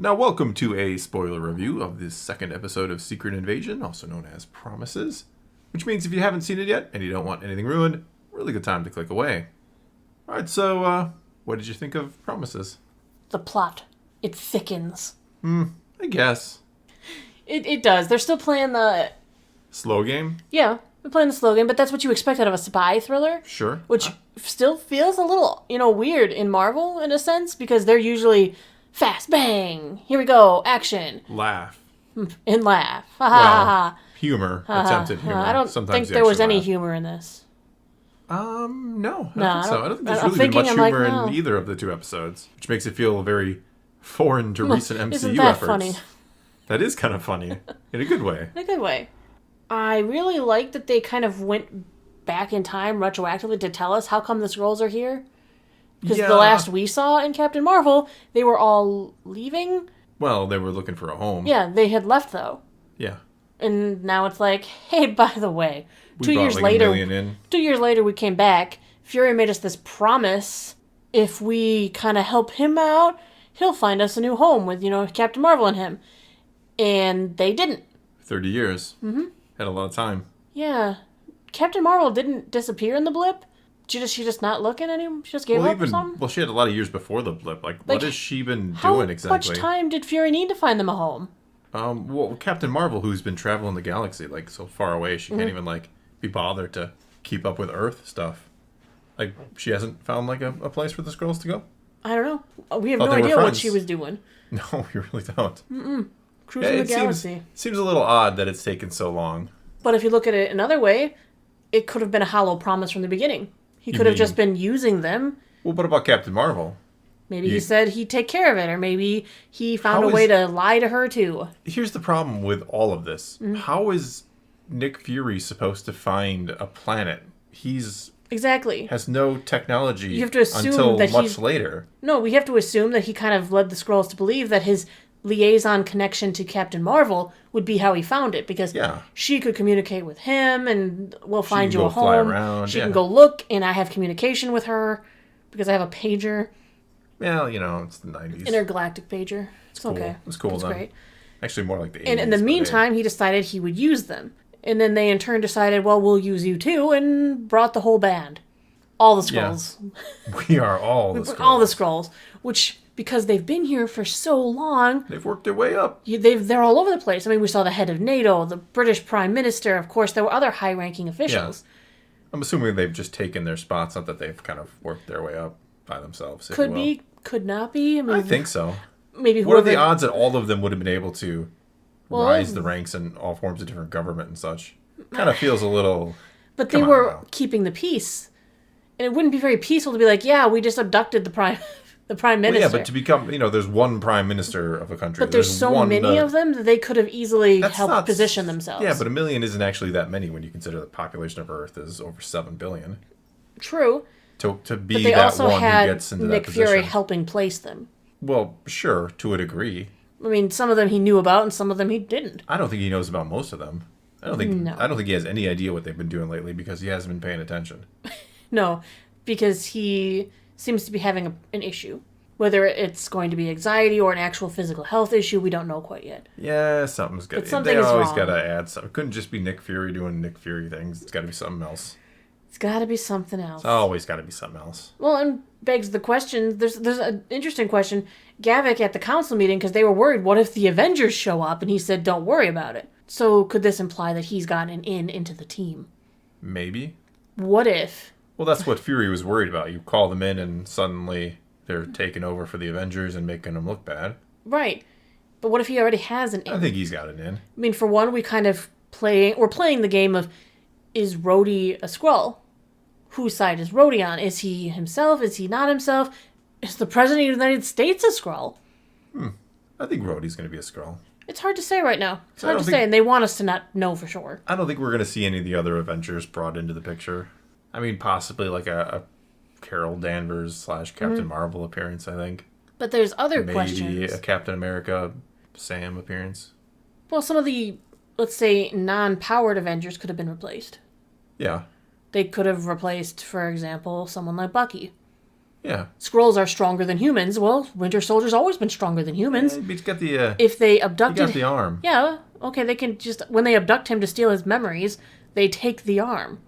Now, welcome to a spoiler review of this second episode of Secret Invasion, also known as Promises. Which means if you haven't seen it yet and you don't want anything ruined, really good time to click away. Alright, so, what did you think of Promises? The plot. It thickens. I guess. It does. They're still playing the... Slow game? Yeah, they're playing the slow game, but that's what you expect out of a spy thriller. Sure. Which still feels a little, weird in Marvel, in a sense, because they're usually fast, bang, here we go, action. Laugh. And laugh. Ha ha ha. Humor. Attempted humor. I don't Sometimes think there was any laugh. humor in this. No. I don't think so. I don't think there's I'm really been much thinking, humor no. in either of the two episodes, which makes it feel very foreign to recent MCU Isn't that efforts. funny? That is kind of funny. In a good way. In a good way. I really like that they kind of went back in time retroactively to tell us how come the Skrulls are here. Because the last we saw in Captain Marvel, they were all leaving. Well, they were looking for a home. Yeah, they had left, though. Yeah. And now it's like, hey, by the way, We 2 brought years like later, $1 million in. 2 years later we came back. Fury made us this promise. If we kind of help him out, he'll find us a new home with, Captain Marvel and him. And they didn't. 30 years. Mm-hmm. Had a lot of time. Yeah. Captain Marvel didn't disappear in the blip. She just not looking anymore? She just gave up or something? Well, she had a lot of years before the blip. What has she been doing exactly? How much time did Fury need to find them a home? Well, Captain Marvel, who's been traveling the galaxy, so far away, she can't even, be bothered to keep up with Earth stuff. She hasn't found, a place for the Skrulls to go? I don't know. We have Thought no they were idea what friends. she was doing. No, we really don't. Cruising the galaxy. Seems a little odd that it's taken so long. But if you look at it another way, it could have been a hollow promise from the beginning. He could have just been using them. Well, what about Captain Marvel? Maybe he said he'd take care of it, or maybe he found a way to lie to her, too. Here's the problem with all of this. How is Nick Fury supposed to find a planet? Exactly. Has no technology You have to assume until that much later. No, we have to assume that he kind of led the Skrulls to believe that his liaison connection to Captain Marvel would be how he found it, because she could communicate with him, and we'll find you a home. Fly around, she can go look, and I have communication with her because I have a pager. Well, it's the 90s. Intergalactic pager. It's cool. okay. It's cool. It's great. Actually, more like the 80s. And in the meantime, he decided he would use them. And then they in turn decided, well, we'll use you too, and brought the whole band. All the Skrulls. Yeah. We are all the Skrulls. All the Skrulls. Which, because they've been here for so long... They've worked their way up. They're all over the place. I mean, we saw the head of NATO, the British Prime Minister. Of course, there were other high-ranking officials. Yeah. I'm assuming they've just taken their spots, not that they've kind of worked their way up by themselves. Could be, could not be. I think so. Maybe what are the odds that all of them would have been able to rise the ranks in all forms of different government and such? Kind of feels a little... But they were keeping the peace. And it wouldn't be very peaceful to be like, yeah, we just abducted the prime minister. Well, yeah, but to become, there's one prime minister of a country. But there's so many of them that they could have easily helped position themselves. Yeah, but 1 million isn't actually that many when you consider the population of Earth is over 7 billion. True. To be but they that also one had who gets into Nick that position. Fury helping place them. Well, sure, to a degree. I mean, some of them he knew about and some of them he didn't. I don't think he knows about most of them. I don't think he has any idea what they've been doing lately because he hasn't been paying attention. No, because he seems to be having an issue. Whether it's going to be anxiety or an actual physical health issue, we don't know quite yet. Yeah, something's good. Something they is always wrong. got to add something. It couldn't just be Nick Fury doing Nick Fury things. It's got to be something else. It's got to be something else. It's always got to be something else. Well, and begs the question, there's an interesting question. Gavik at the council meeting, because they were worried, what if the Avengers show up? And he said, don't worry about it. So could this imply that he's gotten an in into the team? Maybe. What if? Well, that's what Fury was worried about. You call them in and suddenly they're taking over for the Avengers and making them look bad. Right. But what if he already has an in? I think he's got an in. I mean, for one, we're playing the game of, is Rhodey a Skrull? Whose side is Rhodey on? Is he himself? Is he not himself? Is the President of the United States a Skrull? I think Rhodey's going to be a Skrull. It's hard to say right now. It's hard to say, and they want us to not know for sure. I don't think we're going to see any of the other Avengers brought into the picture. I mean, possibly like a Carol Danvers / Captain Marvel appearance, I think. But there's other questions. Maybe questions. a Captain America Sam appearance. Well, some of the, let's say, non-powered Avengers could have been replaced. Yeah. They could have replaced, for example, someone like Bucky. Yeah. Skrulls are stronger than humans. Well, Winter Soldier's always been stronger than humans. Yeah, he's got the, if they abducted... he got the arm. Yeah, okay, they can just... When they abduct him to steal his memories, they take the arm.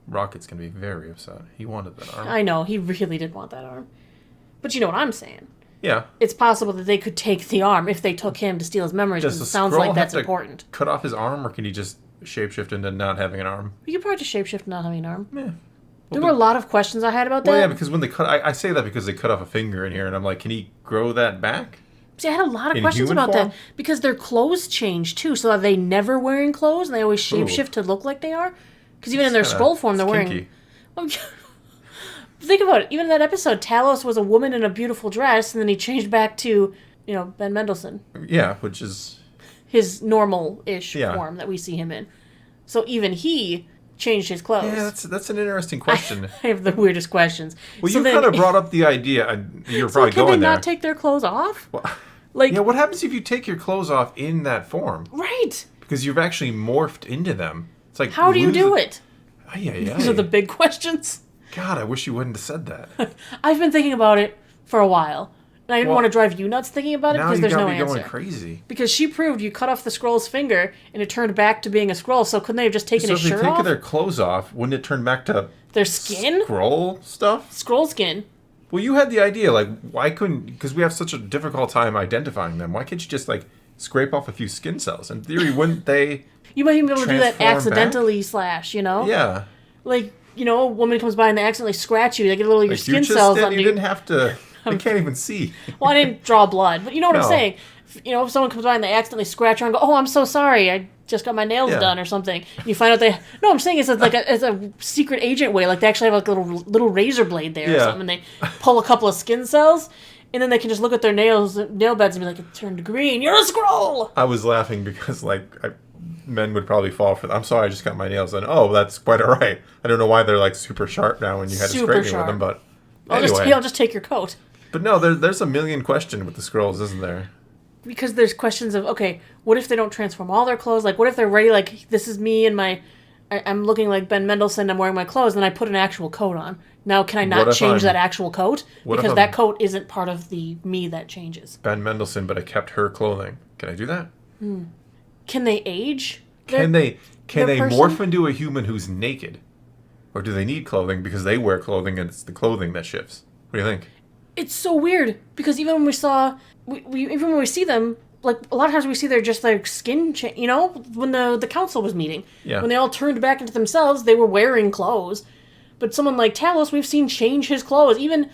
Rocket's going to be very upset. He wanted that arm. I know, he really did want that arm. But you know what I'm saying. Yeah. It's possible that they could take the arm if they took him to steal his memories, because it sounds like that's important. Cut off his arm, or can he just shapeshift into not having an arm? You could probably just shapeshift not having an arm. Yeah. There were a lot of questions I had about that. Well, yeah, because when they cut... I say that because they cut off a finger in here, and I'm like, can he grow that back? See, I had a lot of questions about that. Because their clothes change, too, so are they never wearing clothes, and they always shapeshift to look like they are? Because even in their Skrull form, they're wearing... Think about it. Even in that episode, Talos was a woman in a beautiful dress, and then he changed back to, Ben Mendelsohn. Yeah, which is... his normal-ish form that we see him in. So even he... changed his clothes. Yeah, that's an interesting question. I have the weirdest questions. Well, so you kind of brought up the idea. You're probably going there. Can they not take their clothes off? Well, what happens if you take your clothes off in that form? Right. Because you've actually morphed into them. It's like, how do you do it? These are the big questions. God, I wish you wouldn't have said that. I've been thinking about it for a while. And I didn't want to drive you nuts thinking about it because there's no answer. Now you got me going crazy. Because she proved you cut off the Skrull's finger and it turned back to being a Skrull, so couldn't they have just taken his shirt off? So if they take their clothes off, wouldn't it turn back to... their skin? Skrull stuff? Skrull skin. Well, you had the idea, why couldn't... Because we have such a difficult time identifying them. Why can't you just, scrape off a few skin cells? In theory, wouldn't they... You might even be able to do that accidentally / Yeah. A woman comes by and they accidentally scratch you. They get a little of your skin cells under you. You didn't have to... I can't even see. Well, I didn't draw blood, but you know what I'm saying. If someone comes by and they accidentally scratch her and go, "Oh, I'm so sorry, I just got my nails done" or something, and you find out they... No, I'm saying it's as a secret agent way. They actually have a little razor blade there or something, and they pull a couple of skin cells, and then they can just look at their nail beds and be like, "It turned green. You're a Skrull!" I was laughing because, men would probably fall for that. I'm sorry, I just got my nails done. Oh, that's quite all right. I don't know why they're, super sharp now when you had to scrape me with them, but... Anyway. I'll just take your coat. But no, there's a million questions with the Skrulls, isn't there? Because there's questions of, okay, what if they don't transform all their clothes? What if they're ready, this is me and I'm looking like Ben Mendelsohn, I'm wearing my clothes, and then I put an actual coat on. Now, can I not change that actual coat? Because that coat isn't part of the me that changes. Ben Mendelsohn, but I kept her clothing. Can I do that? Can they age? Can they morph into a human who's naked? Or do they need clothing because they wear clothing and it's the clothing that shifts? What do you think? It's so weird because even when we saw, even when we see them, a lot of times we see their just skin change. When the council was meeting, when they all turned back into themselves, they were wearing clothes. But someone like Talos, we've seen change his clothes. Even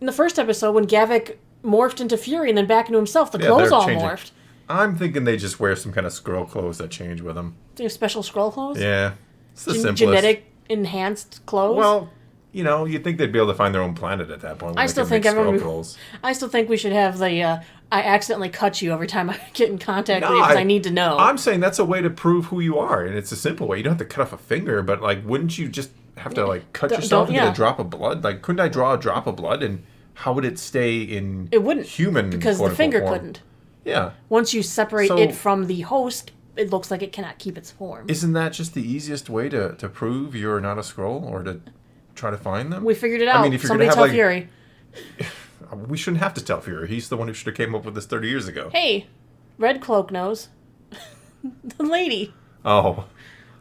in the first episode, when Gavik morphed into Fury and then back into himself, the clothes all morphed. I'm thinking they just wear some kind of Skrull clothes that change with them. They have special Skrull clothes. Yeah, it's the simplest. Genetic enhanced clothes. Well. You'd think they'd be able to find their own planet at that point. I still think we should have the I accidentally cut you every time I get in contact with you because I need to know. I'm saying that's a way to prove who you are, and it's a simple way. You don't have to cut off a finger, but wouldn't you just have to cut yourself and get a drop of blood? Couldn't I draw a drop of blood, and how would it stay in? It wouldn't human because the finger form? couldn't. Yeah. Once you separate it from the host, it looks like it cannot keep its form. Isn't that just the easiest way to prove you're not a Skrull or to try to find them? We figured it out. If you're somebody tell Fury. We shouldn't have to tell Fury. He's the one who should have came up with this 30 years ago. Hey, Red Cloak knows. The lady. Oh.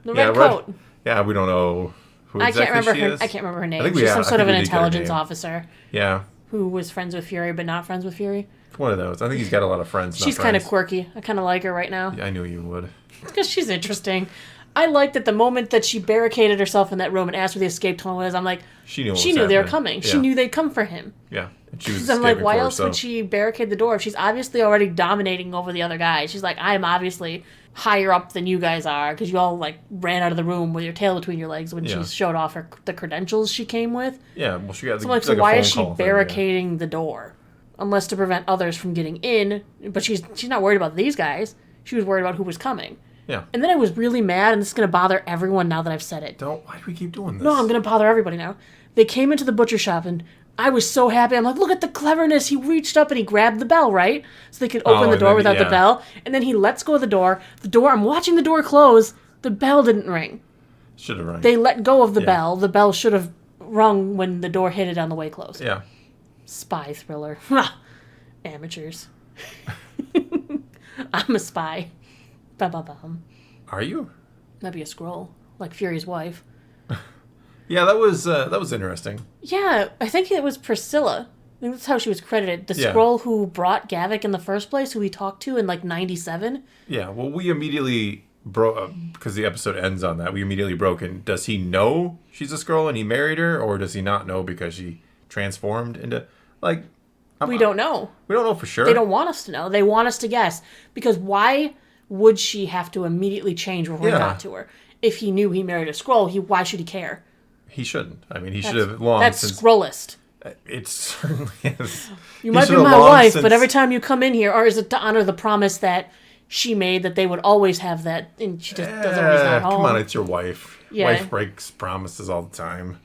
The red coat. Yeah, we don't know who exactly she is. I can't remember her name. She's some sort of an intelligence officer. Yeah. Who was friends with Fury but not friends with Fury. One of those. I think he's got a lot of friends. She's kind of quirky. I kind of like her right now. Yeah, I knew you would. Because she's interesting. I liked that the moment that she barricaded herself in that room and asked where the escape tunnel was, I'm like, she knew they were coming. Yeah. She knew they'd come for him. Yeah. Because I'm like, why else would she barricade the door if she's obviously already dominating over the other guys? She's like, I'm obviously higher up than you guys are because you all ran out of the room with your tail between your legs when she showed off the credentials she came with. Yeah, well, she got so why is she barricading the door? Unless to prevent others from getting in, but she's not worried about these guys. She was worried about who was coming. Yeah. And then I was really mad, and this is going to bother everyone now that I've said it. Why do we keep doing this? No, I'm going to bother everybody now. They came into the butcher shop, and I was so happy. I'm like, look at the cleverness. He reached up and he grabbed the bell, right? So they could open the door without the bell. And then he lets go of the door. I'm watching the door close. The bell didn't ring. Should have rung. They let go of the bell. The bell should have rung when the door hit it on the way closed. Yeah. Spy thriller. Amateurs. I'm a spy. Ba-ba-bum. Are you? That'd be a scroll. Like Fury's wife. Yeah, that was interesting. Yeah, I think it was Priscilla. I think that's how she was credited. The Yeah. scroll who brought Gavik in the first place, who we talked to in like 97. Yeah, well, we immediately broke, because the episode ends on that, we immediately broke in. Does he know she's a Skrull and he married her, or does he not know because she transformed into, like... We don't know. We don't know for sure. They don't want us to know. They want us to guess. Because why would she have to immediately change when we got to her? If he knew he married a Skrull, why should he care? He shouldn't. I mean, he should have long That's since... Skrullist. It certainly is. You might be my wife, but every time you come in here, or is it to honor the promise that she made that they would always have that, and she just doesn't always not home? Come on, it's your wife. Yeah. Wife breaks promises all the time.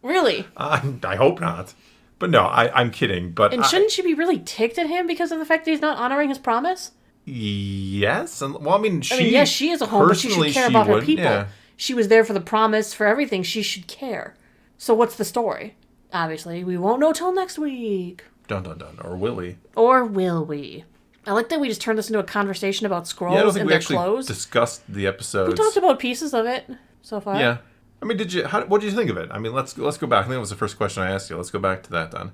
Really? I hope not. But no, I'm kidding. But And shouldn't she be really ticked at him because of the fact that he's not honoring his promise? Yes. And, well, I mean, yes, she is a home, but she should care about her people. Yeah. She was there for the promise, for everything. She should care. So what's the story? Obviously, we won't know till next week. Dun, dun, dun. Or will we? Or will we? I like that we just turned this into a conversation about Skrulls I don't think and we their actually clothes. discussed the episodes. We talked about pieces of it so far. Yeah. I mean, what did you think of it? I mean, let's go back. I think that was the first question I asked you. Let's go back to that then.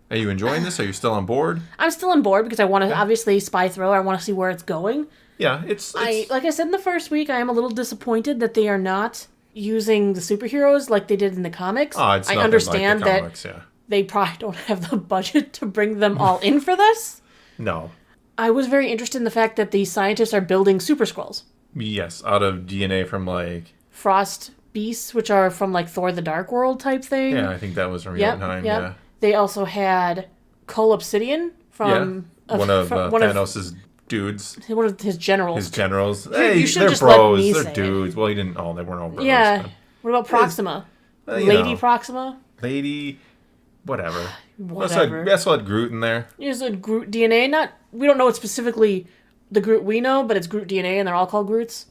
Are you enjoying this? Are you still on board? I'm still on board because I want to, obviously, spy thriller. I want to see where it's going. Yeah, it's... Like I said in the first week, I am a little disappointed that they are not using the superheroes like they did in the comics. Oh, it's I nothing understand like the comics, that they probably don't have the budget to bring them all in for this. No. I was very interested in the fact that the scientists are building super Skrulls. Yes, out of DNA from, like... Frost beasts, which are from, like, Thor the Dark World type thing. Yeah, I think that was from Jotunheim, yeah. They also had Cole Obsidian from... one of Thanos' dudes. One of his generals. His generals. Hey, you should they're just bros. let me They're say dudes. it. Well, he didn't... Oh, they weren't all bros. Yeah. But... What about Proxima? Lady Proxima? Lady... Whatever. Whatever. We also had Groot in there. There's a Groot DNA. We don't know it's specifically the Groot we know, but it's Groot DNA, and they're all called Groots.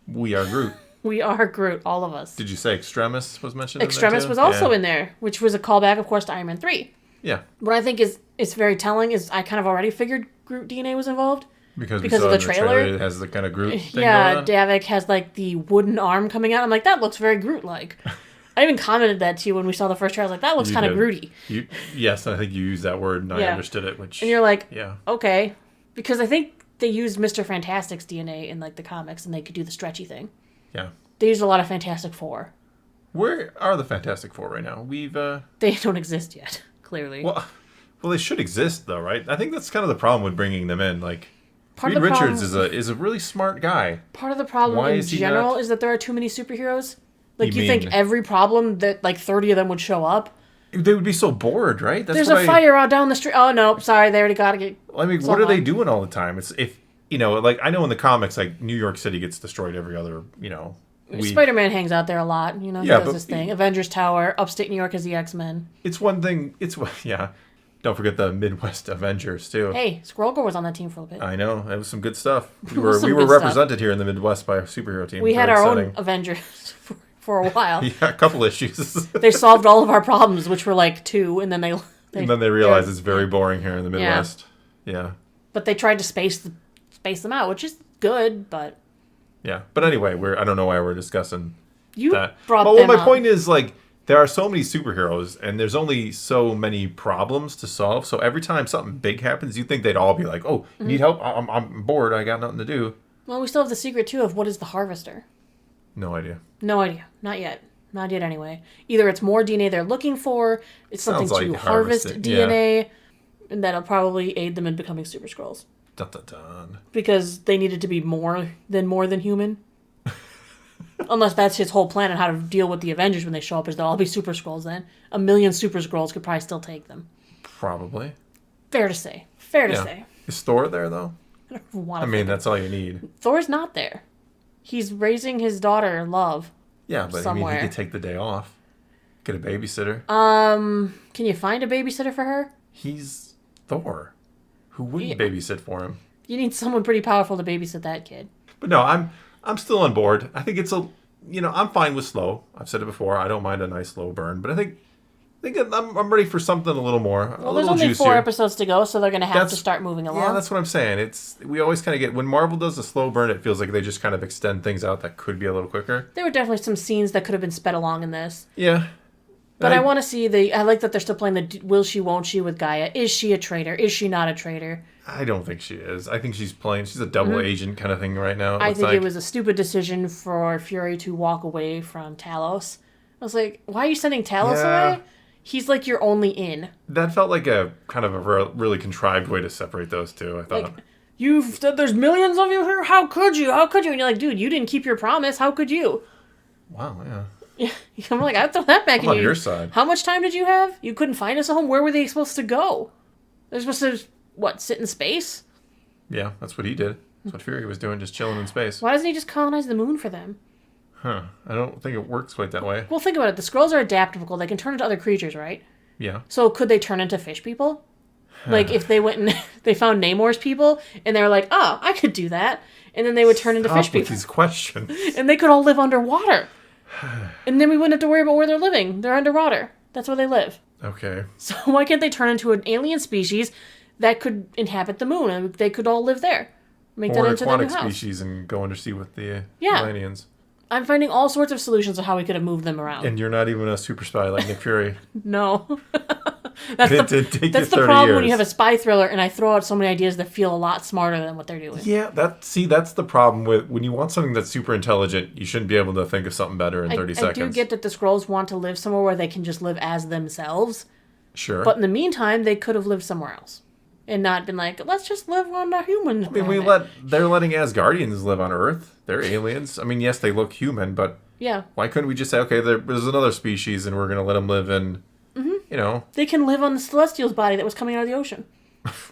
We are Groot. We are Groot, all of us. Did you say Extremis was mentioned Extremis in there too? was also in there, which was a callback, of course, to Iron Man 3. Yeah. What I think is very telling is I kind of already figured Groot DNA was involved. Because of the trailer. It has the kind of Groot thing Yeah, going on. Davik has, like, the wooden arm coming out. I'm like, that looks very Groot-like. I even commented that to you when we saw the first trailer. I was like, that looks kind of Grooty. Yes, I think you used that word, and I understood it. And you're like, yeah. Okay. Because I think they used Mr. Fantastic's DNA in, like, the comics, and they could do the stretchy thing. Yeah. They used a lot of Fantastic Four. Where are the Fantastic Four right now? They don't exist yet, clearly. Well, they should exist, though, right? I think that's kind of the problem with bringing them in. Like, Reed Richards is a really smart guy. Part of the problem in general is that there are too many superheroes. Like, you think every problem that, like, 30 of them would show up? They would be so bored, right? There's a fire out down the street. Oh, no, sorry, they already got it. I mean, what are they doing all the time? It's like, I know in the comics, like, New York City gets destroyed every other, week. Spider-Man hangs out there a lot, he does his thing. Avengers Tower, upstate New York is the X-Men. It's one thing, Don't forget the Midwest Avengers, too. Hey, Skrull Girl was on that team for a bit. I know, that was some good stuff. We were represented here in the Midwest by a superhero team. We had our own Avengers for a while. Yeah, a couple issues. They solved all of our problems, which were like 2, and then they realized it's very boring here in the Midwest. Yeah. But they tried to space them out, which is good, but... Yeah, but anyway, I don't know why we're discussing that. Brought them my up. point is, like, there are so many superheroes, and there's only so many problems to solve, so every time something big happens, you think they'd all be like, oh, you need help? I'm bored, I got nothing to do. Well, we still have the secret, too, of what is the Harvester. No idea. No idea. Not yet. Not yet, anyway. Either it's more DNA they're looking for, it's something to harvest DNA, and that'll probably aid them in becoming Super Skrulls. Dun, dun, dun. Because they needed to be more than human. Unless that's his whole plan on how to deal with the Avengers when they show up, is they'll all be Super Skrulls then. 1 million Super Skrulls could probably still take them. Probably. Fair to say. Fair to say. Is Thor there, though? I mean, that's all you need. Thor's not there. He's raising his daughter, Love. Yeah, but somewhere. I mean, he could take the day off. Get a babysitter. Can you find a babysitter for her? He's Thor. Who wouldn't babysit for him? You need someone pretty powerful to babysit that kid. But no, I'm still on board. I think it's I'm fine with slow. I've said it before. I don't mind a nice slow burn, but I think think I'm ready for something a little more. Well, there's only 4 episodes to go, so they're going to have to start moving along. Yeah, that's what I'm saying. We always kind of get, when Marvel does a slow burn, it feels like they just kind of extend things out that could be a little quicker. There were definitely some scenes that could have been sped along in this. Yeah. But I want to see I like that they're still playing the will she, won't she with Gaia. Is she a traitor? Is she not a traitor? I don't think she is. I think she's a double agent kind of thing right now. I think it was a stupid decision for Fury to walk away from Talos. I was like, why are you sending Talos away? He's like your only in. That felt like a kind of a really contrived way to separate those two, I thought. Like, you've said there's millions of you here. How could you? How could you? And you're like, dude, you didn't keep your promise. How could you? Wow, yeah. Yeah, I'm like, I'd throw that back I'm at on you. your side. How much time did you have? You couldn't find us a home? Where were they supposed to go? They're supposed to, sit in space? Yeah, that's what he did. That's what Fury was doing, just chilling in space. Why doesn't he just colonize the moon for them? Huh. I don't think it works quite that way. Well, think about it. The Skrulls are adaptable. They can turn into other creatures, right? Yeah. So could they turn into fish people? Like, if they went and they found Namor's people, and they were like, oh, I could do that. And then they would turn into fish people. These questions. And they could all live underwater. And then we wouldn't have to worry about where they're living. They're underwater. That's where they live. Okay. So why can't they turn into an alien species that could inhabit the moon, and they could all live there? Make or that an into their new aquatic house. species and go undersea with the Yeah. aliens. I'm finding all sorts of solutions of how we could have moved them around. And you're not even a super spy like Nick Fury. No. That's the problem when you have a spy thriller, and I throw out so many ideas that feel a lot smarter than what they're doing. Yeah, that's the problem with when you want something that's super intelligent, you shouldn't be able to think of something better in 30 seconds. I do get that the Skrulls want to live somewhere where they can just live as themselves. Sure. But in the meantime, they could have lived somewhere else. And not been like, let's just live on a human planet. They're letting Asgardians live on Earth. They're aliens. I mean, yes, they look human, but yeah. Why couldn't we just say, okay, there's another species and we're going to let them live in, They can live on the Celestial's body that was coming out of the ocean.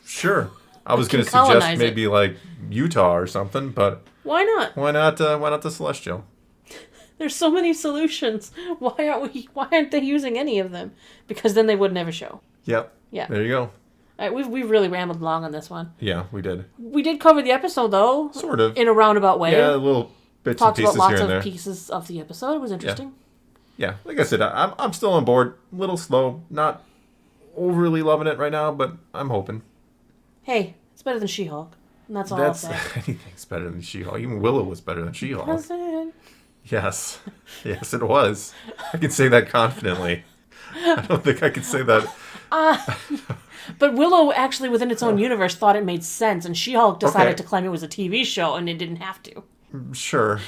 Sure. I was going to suggest maybe like Utah or something, but... Why not? Why not the Celestial? There's so many solutions. Why aren't they using any of them? Because then they would never show. Yep. Yeah. There you go. All right, we've really rambled along on this one. Yeah, we did. We did cover the episode, though. Sort of. In a roundabout way. Yeah, a little bits and pieces here and there. Talked about lots of pieces of the episode. It was interesting. Yeah, like I said, I'm still on board. A little slow. Not overly loving it right now, but I'm hoping. Hey, it's better than She-Hulk. And that's all I'll say. Anything's better than She-Hulk. Even Willow was better than She-Hulk. Was it? Yes. Yes, it was. I can say that confidently. I don't think I could say that. But Willow actually, within its own universe, thought it made sense, and She-Hulk decided to claim it was a TV show, and it didn't have to. Sure.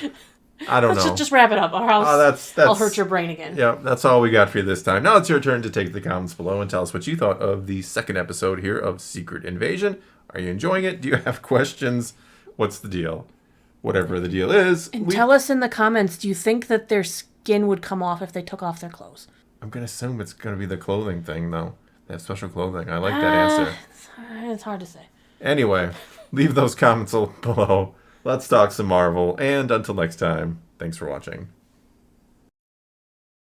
I don't know. Let's just wrap it up, or else I'll hurt your brain again. Yeah, that's all we got for you this time. Now it's your turn to take the comments below and tell us what you thought of the second episode here of Secret Invasion. Are you enjoying it? Do you have questions? What's the deal? Whatever the deal is. And tell us in the comments, do you think that their skin would come off if they took off their clothes? I'm going to assume it's going to be the clothing thing, though. That special clothing. I like that answer. It's hard to say. Anyway, leave those comments below. Let's talk some Marvel. And until next time, thanks for watching.